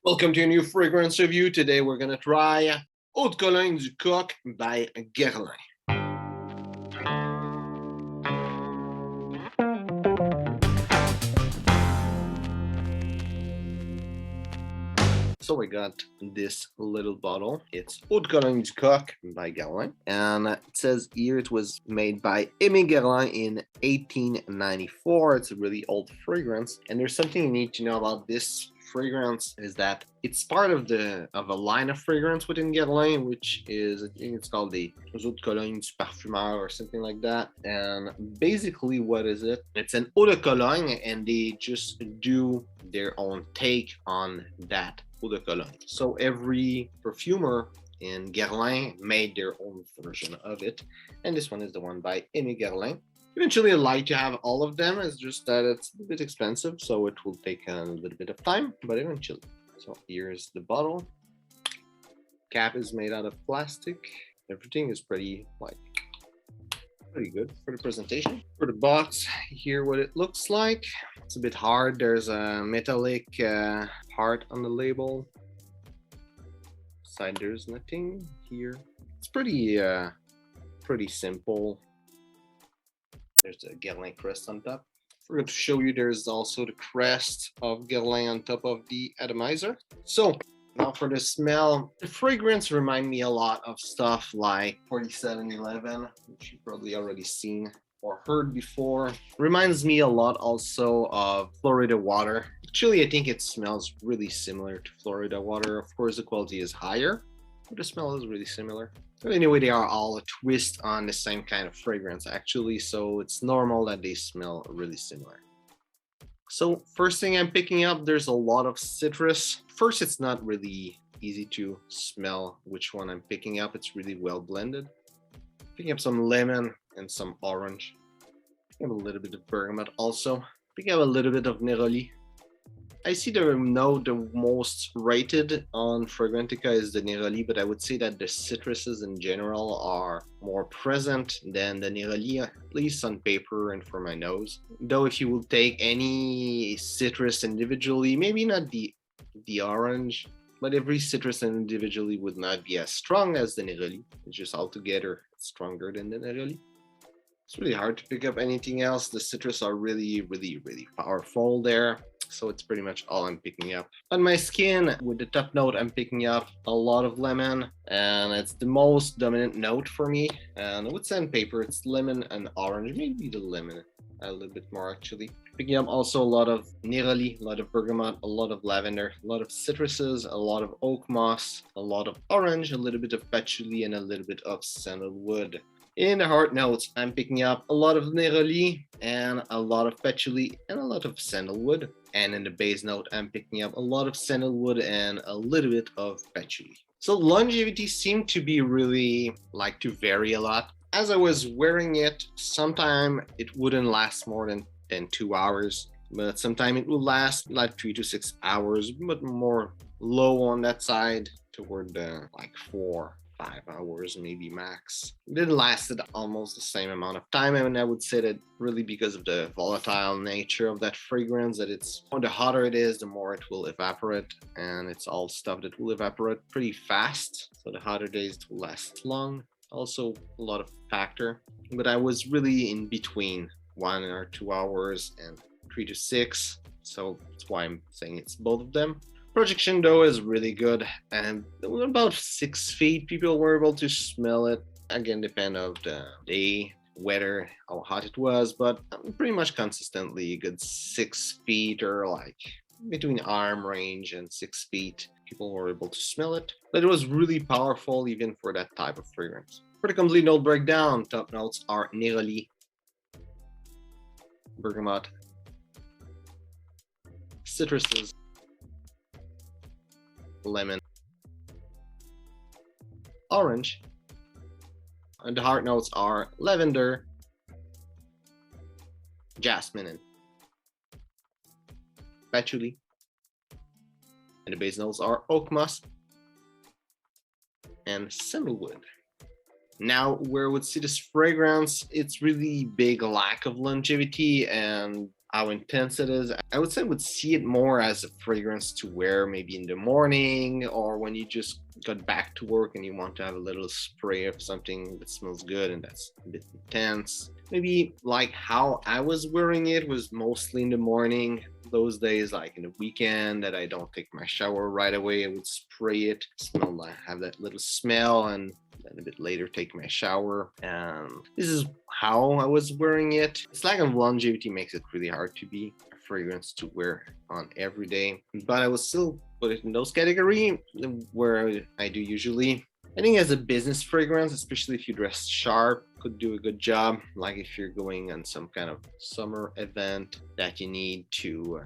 Welcome to a new fragrance review. Today we're gonna try Eau de Cologne du Coq by Guerlain. So we got this little bottle. It's Eau de Cologne du Coq by Guerlain. And it says here it was made by Aimé Guerlain in 1894. It's a really old fragrance. And there's something you need to know about this fragrance is that it's part of a line of fragrance within Guerlain, which is, I think it's called the Eau de Cologne du Parfumeur or something like that. And basically what is it? It's an Eau de Cologne and they just do their own take on that Eau de Cologne. So every perfumer in Guerlain made their own version of it. And this one is the one by Aimé Guerlain. Eventually, I'd like to have all of them. It's just that it's a bit expensive, so it will take a little bit of time, but eventually. So here's the bottle. Cap is made out of plastic. Everything is pretty good for the presentation. For the box, here what it looks like. It's a bit hard. There's a metallic part on the label. Side there's nothing here. It's pretty simple. There's a Guerlain crest on top. I forgot to show you there's also the crest of Guerlain on top of the atomizer. So now for the smell, the fragrance reminds me a lot of stuff like 4711, which you've probably already seen or heard before. Reminds me a lot also of Florida water. Actually, I think it smells really similar to Florida water. Of course, the quality is higher, but the smell is really similar. But anyway, they are all a twist on the same kind of fragrance actually, so it's normal that they smell really similar. So first thing I'm picking up, there's a lot of citrus. First, it's not really easy to smell which one I'm picking up. It's really well blended. Picking up some lemon and some orange. Picking up a little bit of bergamot also. Picking up a little bit of neroli. I see the most rated on Fragrantica is the neroli, but I would say that the citruses in general are more present than the neroli, at least on paper and for my nose. Though if you will take any citrus individually, maybe not the orange, but every citrus individually would not be as strong as the neroli. It's just altogether stronger than the neroli. It's really hard to pick up anything else. The citrus are really powerful there. So it's pretty much all I'm picking up. On my skin, with the top note, I'm picking up a lot of lemon, and it's the most dominant note for me. And with sandpaper, it's lemon and orange, maybe the lemon a little bit more actually. Picking up also a lot of neroli, a lot of bergamot, a lot of lavender, a lot of citruses, a lot of oak moss, a lot of orange, a little bit of patchouli, and a little bit of sandalwood. In the heart notes, I'm picking up a lot of neroli and a lot of patchouli and a lot of sandalwood. And in the base note, I'm picking up a lot of sandalwood and a little bit of patchouli. So longevity seemed to be really like to vary a lot. As I was wearing it, sometime it wouldn't last more than 2 hours, but sometime it will last like 3 to 6 hours, but more low on that side toward the like 4-5 hours maybe max. It didn't last almost the same amount of time, and I would say that really because of the volatile nature of that fragrance, that it's the hotter it is, the more it will evaporate, and it's all stuff that will evaporate pretty fast. So the hotter days it will last long. Also a lot of factor, but I was really in between 1 or 2 hours and 3 to 6, so that's why I'm saying it's both of them. Projection though is really good, and about 6 feet people were able to smell it. Again, depend of the day, weather, how hot it was, but pretty much consistently a good 6 feet or like between arm range and 6 feet. People were able to smell it, but it was really powerful even for that type of fragrance. For the complete note breakdown, top notes are neroli, bergamot, citruses, lemon, orange, and the heart notes are lavender, jasmine, and patchouli. And the base notes are oak moss and sandalwood. Now, where I would see this fragrance, it's really big lack of longevity, and how intense it is. I would say I would see it more as a fragrance to wear maybe in the morning, or when you just got back to work and you want to have a little spray of something that smells good and that's a bit intense. Maybe like how I was wearing it was mostly in the morning. Those days, like in the weekend that I don't take my shower right away, I would spray it, smell like, have that little smell, and then a bit later take my shower. And this is how I was wearing it. It's like a longevity makes it really hard to be a fragrance to wear on every day, but I will still put it in those category where I do usually. I think as a business fragrance, especially if you dress sharp, could do a good job. Like if you're going on some kind of summer event that you need to,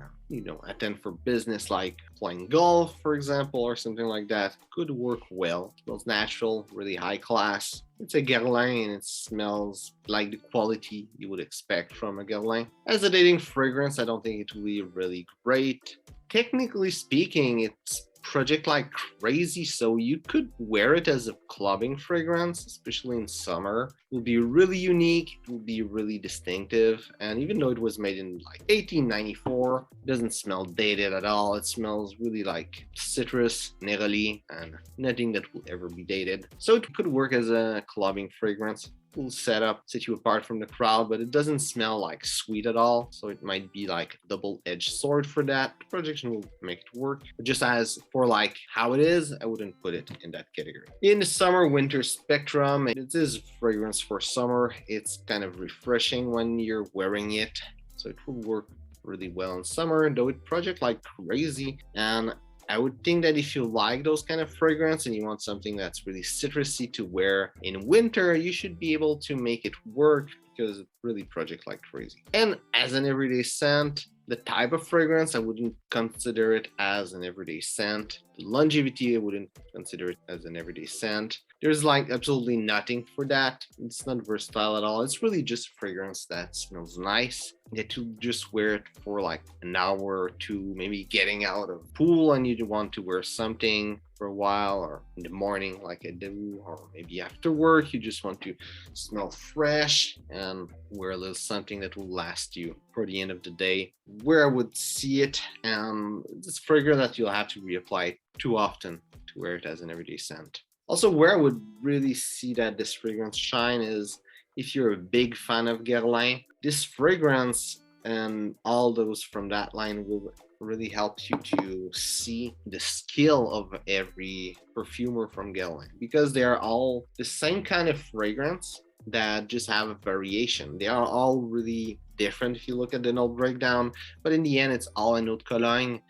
attend for business, like playing golf, for example, or something like that, could work well. It smells natural, really high class. It's a Guerlain and it smells like the quality you would expect from a Guerlain. As a dating fragrance, I don't think it will be really great. Technically speaking, it's project like crazy, so you could wear it as a clubbing fragrance, especially in summer. It will be really unique, it will be really distinctive, and even though it was made in like 1894, it doesn't smell dated at all. It smells really like citrus, neroli, and nothing that will ever be dated. So it could work as a clubbing fragrance. Cool setup, set you apart from the crowd, but it doesn't smell like sweet at all, so it might be like a double-edged sword for that. The projection will make it work, but just as for like how it is, I wouldn't put it in that category. In the summer winter spectrum, it is fragrance for summer. It's kind of refreshing when you're wearing it, so it will work really well in summer, though it project like crazy. And I would think that if you like those kind of fragrance and you want something that's really citrusy to wear in winter, you should be able to make it work because it really projects like crazy. And as an everyday scent, the type of fragrance, I wouldn't consider it as an everyday scent. The longevity, I wouldn't consider it as an everyday scent. There's like absolutely nothing for that. It's not versatile at all. It's really just fragrance that smells nice, that you just wear it for like an hour or two, maybe getting out of pool and you want to wear something for a while, or in the morning like I do, or maybe after work you just want to smell fresh and wear a little something that will last you for the end of the day. Where I would see it, and it's fragrance that you'll have to reapply too often to wear it as an everyday scent. Also, where I would really see that this fragrance shine is if you're a big fan of Guerlain. This fragrance and all those from that line will really help you to see the skill of every perfumer from Guerlain, because they are all the same kind of fragrance that just have a variation. They are all really different if you look at the note breakdown, but in the end, it's all a note Cologne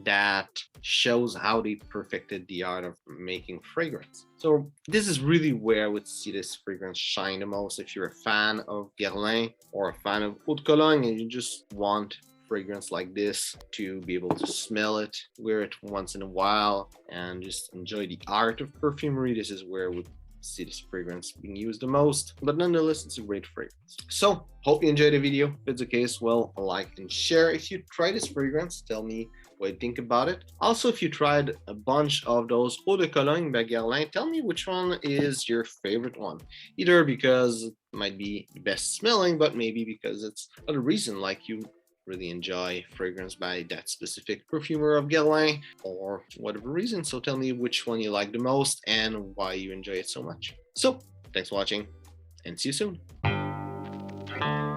that shows how they perfected the art of making fragrance. So this is really where I would see this fragrance shine the most. If you're a fan of Guerlain or a fan of Eau de Cologne and you just want fragrance like this to be able to smell it, wear it once in a while, and just enjoy the art of perfumery, this is where I would see this fragrance being used the most. But nonetheless, it's a great fragrance. So hope you enjoyed the video. If it's the case, well, like and share. If you try this fragrance, tell me what you think about it. Also, if you tried a bunch of those Eau de Cologne by Guerlain, tell me which one is your favorite one. Either because it might be the best smelling, but maybe because it's another reason, like you really enjoy fragrance by that specific perfumer of Guerlain, or whatever reason. So tell me which one you like the most and why you enjoy it so much. So thanks for watching and see you soon.